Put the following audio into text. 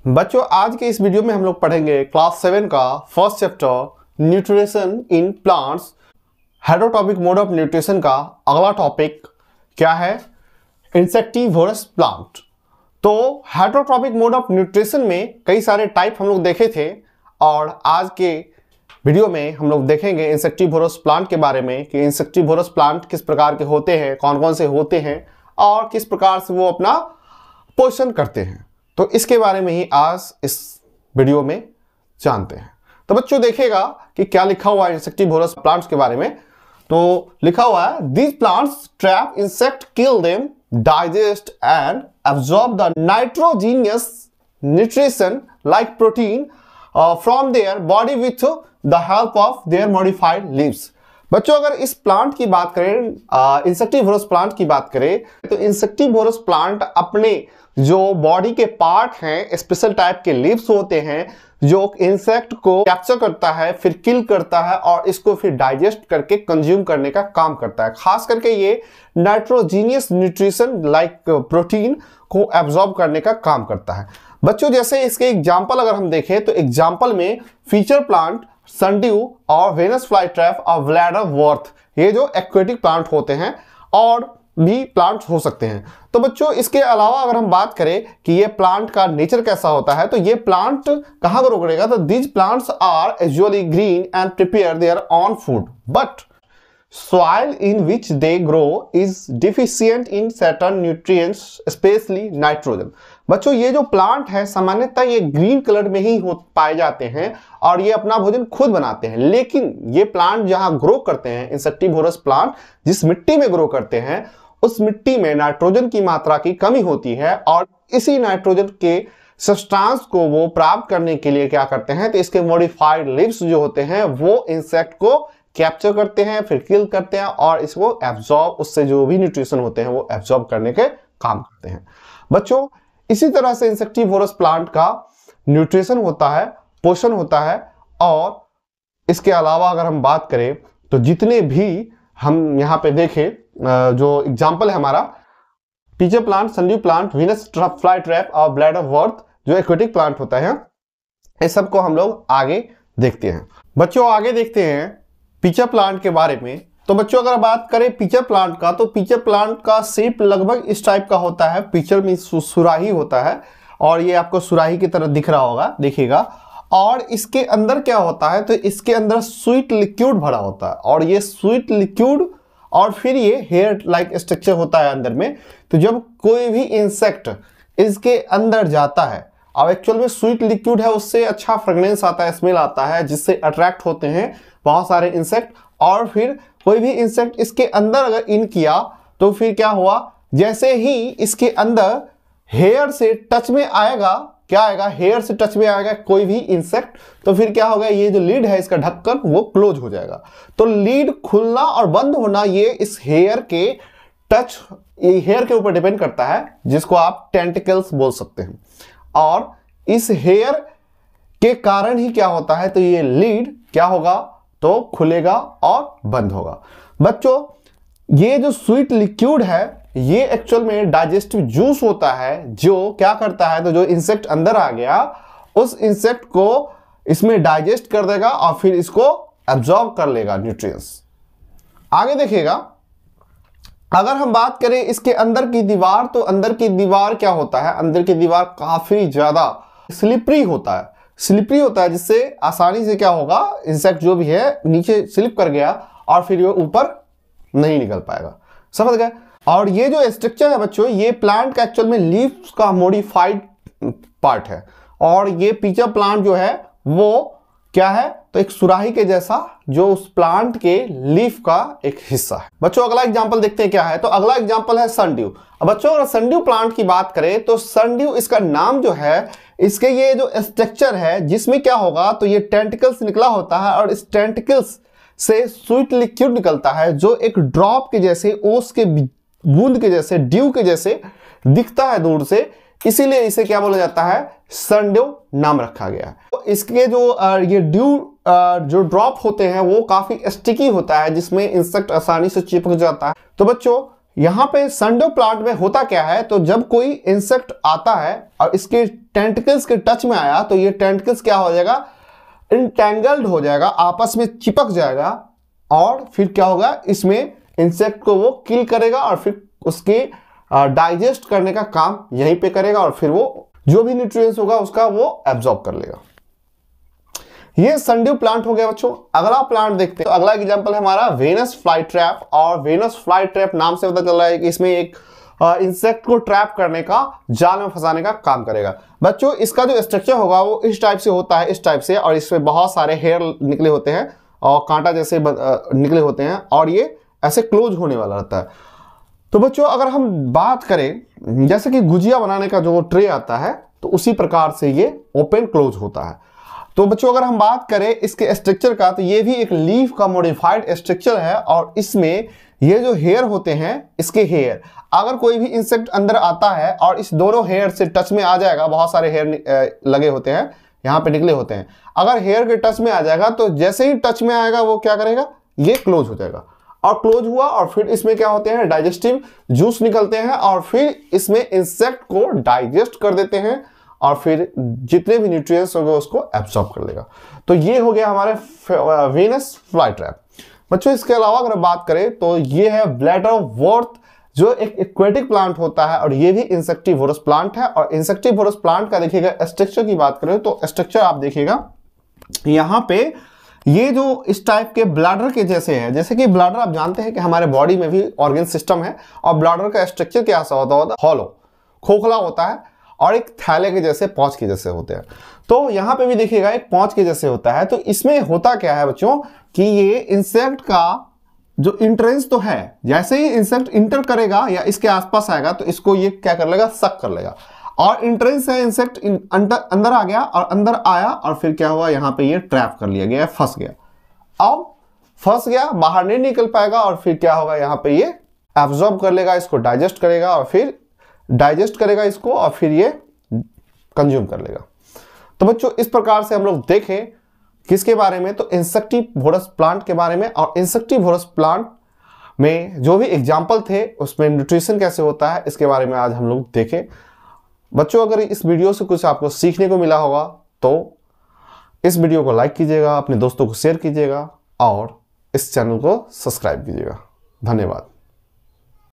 बच्चों आज के इस वीडियो में हम लोग पढ़ेंगे क्लास 7 का first chapter nutrition in plants. Heterotrophic mode of nutrition का अगला टॉपिक क्या है? Insectivorous plant. तो हेटेरोटॉपिक मोड ऑफ न्यूट्रिशन में कई सारे टाइप हम लोग देखे थे और आज के वीडियो में हम लोग देखेंगे इंसेक्टिवोरस प्लांट के बारे में कि इंसेक्टिवोरस प्लांट किस प्रकार के होते हैं, कौन कौन से होते हैं और किस प्रकार से वो अपना पोषण करते हैं। तो इसके बारे में ही आज इस वीडियो में जानते हैं। तो बच्चों देखिएगा कि क्या लिखा हुआ है इंसेक्टिवोरस प्लांट्स के बारे में। तो लिखा हुआ है these plants trap insect, kill them, digest and absorb the nitrogenous nutrition like protein from their body with the help of their modified leaves। बच्चों अगर इस प्लांट की बात करें, इंसेक्टिवोरस प्लांट की बात करें, तो इंसेक्टिवोरस प्लांट अपने जो बॉडी के पार्ट हैं, स्पेशल टाइप के लीव्स होते हैं जो इंसेक्ट को कैप्चर करता है, फिर किल करता है और इसको फिर डाइजेस्ट करके कंज्यूम करने का काम करता है। खास करके ये नाइट्रोजीनियस न्यूट्रिशन लाइक प्रोटीन को एब्जॉर्ब करने का काम करता है। बच्चों जैसे इसके एग्जाम्पल अगर हम देखें तो एग्जाम्पल में फीचर प्लांट, सनड्यू और वेनस फ्लाई ट्रैप और ब्लैडर वर्थ, ये जो एक्वेटिक प्लांट होते हैं और भी प्लांट्स हो सकते हैं। तो बच्चों इसके अलावा अगर हम बात करें कि ये प्लांट का नेचर कैसा होता है, तो ये प्लांट कहाँ ग्रो करेगा? तो these plants are usually green and prepare their own food, but soil in which they grow is deficient in certain nutrients, especially nitrogen। बच्चों ये जो प्लांट है सामान्यतः ये ग्रीन कलर में ही पाए जाते हैं और ये अपना भोजन खुद बनाते हैं, लेकिन ये प्लांट जहां ग्रो करते हैं, इंसेक्टिवोरस प्लांट जिस मिट्टी में ग्रो करते हैं उस मिट्टी में नाइट्रोजन की मात्रा की कमी होती है और इसी नाइट्रोजन के सब्सटेंस को वो प्राप्त करने के लिए क्या करते हैं, तो इसके मॉडिफाइड लीव्स जो होते हैं वो इंसेक्ट को कैप्चर करते हैं, फिर किल करते हैं और इसको एब्जॉर्ब, उससे जो भी न्यूट्रिशन होते हैं वो एब्जॉर्ब करने के काम करते हैं। बच्चों इसी तरह से इंसेक्टिवोरस प्लांट का न्यूट्रिशन होता है, पोषण होता है। और इसके अलावा अगर हम बात करें तो जितने भी हम यहाँ पे देखें जो एग्जाम्पल है हमारा pitcher plant, sundew plant, Venus fly trap और ब्लैडर वर्थ जो एक्वेटिक प्लांट होता है, इस सबको हम लोग आगे देखते हैं। बच्चों आगे देखते हैं पीचर प्लांट के बारे में। तो बच्चों अगर बात करें पीचर प्लांट का, तो पीचर प्लांट का शेप लगभग इस टाइप का होता है। पीचर में सुराही होता है और ये आपको सुराही की तरह दिख रहा होगा, देखिएगा। और इसके अंदर क्या होता है, तो इसके अंदर स्वीट लिक्विड भरा होता है और ये स्वीट लिक्विड और फिर ये हेयर लाइक स्ट्रक्चर होता है अंदर में। तो जब कोई भी इंसेक्ट इसके अंदर जाता है, अब एक्चुअल में स्वीट लिक्विड है, उससे अच्छा फ्रेग्रेंस आता है, स्मेल आता है, जिससे अट्रैक्ट होते हैं बहुत सारे इंसेक्ट। और फिर कोई भी इंसेक्ट इसके अंदर अगर इन किया तो फिर क्या हुआ, जैसे ही इसके अंदर हेयर से टच में आएगा, क्या आएगा, हेयर से टच में आएगा कोई भी इंसेक्ट, तो फिर क्या होगा, ये जो लीड है इसका ढक्कन वो क्लोज हो जाएगा। तो लीड खुलना और बंद होना ये इस हेयर के टच, ये हेयर के ऊपर डिपेंड करता है, जिसको आप टेंटिकल्स बोल सकते हैं। और इस हेयर के कारण ही क्या होता है, तो ये लीड क्या होगा, तो खुलेगा और बंद होगा। बच्चों ये जो स्वीट लिक्विड है ये एक्चुअल में डाइजेस्टिव जूस होता है, जो क्या करता है, तो जो इंसेक्ट अंदर आ गया उस इंसेक्ट को इसमें डाइजेस्ट कर देगा और फिर इसको एब्जॉर्ब कर लेगा न्यूट्रिएंट्स। आगे देखिएगा अगर हम बात करें इसके अंदर की दीवार, तो अंदर की दीवार क्या होता है, अंदर की दीवार काफी ज्यादा स्लिपरी होता है, जिससे आसानी से क्या होगा, इंसेक्ट जो भी है नीचे स्लिप कर गया और फिर ये ऊपर नहीं निकल पाएगा। समझ गए? और ये जो स्ट्रक्चर है बच्चों, ये प्लांट का एक्चुअल में लीव्स का मॉडिफाइड पार्ट है और ये पीचर प्लांट जो है वो क्या है, तो एक सुराही के जैसा जो उस प्लांट के लीफ का एक हिस्सा है। बच्चों अगला एग्जांपल देखते हैं क्या है, तो अगला एग्जांपल है सनड्यू। अब बच्चों अगर सनड्यू प्लांट की बात करें तो सनड्यू, इसका नाम जो है, इसके ये जो स्ट्रक्चर है जिसमें क्या होगा, तो ये टेंटिकल्स निकला होता है और इस टेंटिकल्स से स्वीट लिक्विड निकलता है जो एक ड्रॉप के जैसे, ओस के बूंद के जैसे, ड्यू के जैसे दिखता है दूर से, इसीलिए इसे क्या बोला जाता है, सनड्यू नाम रखा गया है। तो इसके जो ये ड्यू जो ड्रॉप होते हैं वो काफी स्टिकी होता है, जिसमें इंसेक्ट आसानी से चिपक जाता है। तो बच्चों यहाँ पे सनड्यू प्लांट में होता क्या है, तो जब कोई इंसेक्ट आता है और इसके टेंटिकल्स के टच में आया तो ये टेंटिकल्स क्या हो जाएगा, इंटेंगल्ड हो जाएगा, आपस में चिपक जाएगा और फिर क्या होगा, इसमें इंसेक्ट को वो किल करेगा और फिर उसके डाइजेस्ट करने का काम यहीं पे करेगा और फिर वो जो भी न्यूट्रिएंट्स होगा उसका वो एब्जॉर्ब कर लेगा। ये सनड्यू प्लांट हो गया बच्चों। अगला प्लांट देखते हैं, तो अगला एग्जांपल है हमारा वेनस फ्लाई ट्रैप। और वेनस फ्लाई ट्रैप नाम से पता चल रहा है कि इसमें एक इंसेक्ट को ट्रैप करने का, जाल में फंसाने का काम करेगा। बच्चों इसका जो स्ट्रक्चर होगा वो इस टाइप से होता है, इस टाइप से, और इसमें बहुत सारे हेयर निकले होते हैं और कांटा जैसे निकले होते हैं और ये ऐसे क्लोज होने वाला रहता है। तो बच्चों अगर हम बात करें जैसे कि गुजिया बनाने का जो ट्रे आता है, तो उसी प्रकार से ये ओपन क्लोज होता है। तो बच्चों अगर हम बात करें इसके स्ट्रक्चर का, तो ये भी एक लीफ का मॉडिफाइड स्ट्रक्चर है और इसमें ये जो हेयर होते हैं, इसके हेयर, अगर कोई भी इंसेक्ट अंदर आता है और इस दोनों हेयर से टच में आ जाएगा, बहुत सारे हेयर लगे होते हैं, यहाँ पे निकले होते हैं, अगर हेयर के टच में आ जाएगा तो जैसे ही टच में आएगा वो क्या करेगा, ये क्लोज हो जाएगा। और क्लोज हुआ और फिर इसमें क्या होते हैं, डाइजेस्टिव जूस निकलते हैं और फिर इसमें इंसेक्ट को डाइजेस्ट कर देते हैं और फिर जितने भी न्यूट्रिएंट्स होंगे उसको एब्सॉर्ब कर लेगा। तो ये हो गया हमारे वेनस फ्लाई ट्रैप। बच्चों इसके अलावा अगर बात करें तो ये है ब्लैडरवर्थ, जो एक एक्वेटिक प्लांट होता है और ये भी इंसेक्टिवोरस प्लांट है। और इंसेक्टिवोरस प्लांट का देखिएगा स्ट्रक्चर की बात करें तो स्ट्रक्चर आप देखिएगा यहाँ पे ये जो इस टाइप के ब्लैडर के जैसे है, जैसे कि ब्लैडर आप जानते हैं कि हमारे बॉडी में भी ऑर्गन सिस्टम है और ब्लैडर का स्ट्रक्चर कैसा होता है, हॉलो, खोखला होता है और एक थैले के जैसे, पौच के जैसे होते हैं। तो यहाँ पे भी देखिएगा एक पौच के जैसे होता है। तो इसमें होता क्या है बच्चों कि ये इंसेक्ट का जो इंट्रेंस तो है, जैसे ही इंसेक्ट इंटर करेगा या इसके आसपास आएगा तो इसको ये क्या कर लेगा, सक कर लेगा। और इंट्रेंस है, इंसेक्ट अंदर आ गया और अंदर आया और फिर क्या हुआ, यहाँ पे ये ट्रैप कर लिया गया, फंस गया। अब फंस गया, बाहर नहीं निकल पाएगा और फिर क्या होगा, यहाँ पे ये एब्जॉर्ब कर लेगा, इसको डाइजेस्ट करेगा और फिर डाइजेस्ट करेगा इसको और फिर ये कंज्यूम कर लेगा। तो बच्चों इस प्रकार से हम लोग देखें किसके बारे में, तो इंसेक्टिवोरस प्लांट के बारे में। और इंसेक्टिवोरस प्लांट में जो भी एग्जाम्पल थे उसमें न्यूट्रिशन कैसे होता है इसके बारे में आज हम लोग देखें। बच्चों अगर इस वीडियो से कुछ आपको सीखने को मिला होगा तो इस वीडियो को लाइक कीजिएगा, अपने दोस्तों को शेयर कीजिएगा और इस चैनल को सब्सक्राइब कीजिएगा। धन्यवाद।